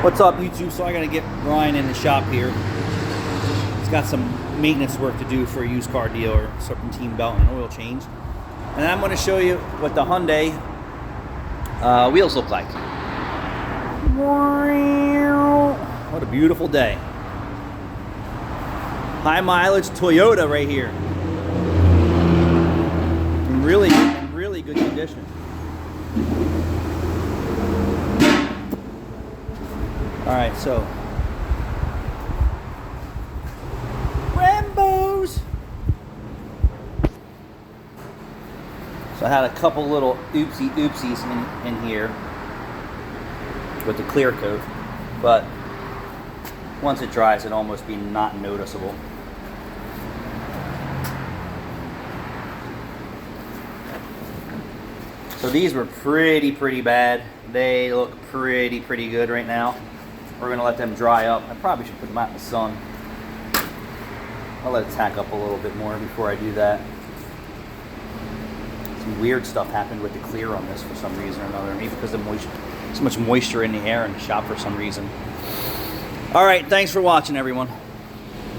What's up, YouTube? So I gotta get Brian in the shop here. He's got some maintenance work to do for a used car dealer, serpentine belt and oil change. And I'm gonna show you what the Hyundai wheels look like. What a beautiful day. High mileage Toyota right here. In really good condition. Alright, so Rambos! So I had a couple little oopsies in here with the clear coat, but once it dries it'll almost be not noticeable. So these were pretty bad. They look pretty good right now. We're gonna let them dry up. I probably should put them out in the sun. I'll let it tack up a little bit more before I do that. Some weird stuff happened with the clear on this for some reason or another. Maybe because of moisture, so much moisture in the air in the shop for some reason. All right, thanks for watching, everyone.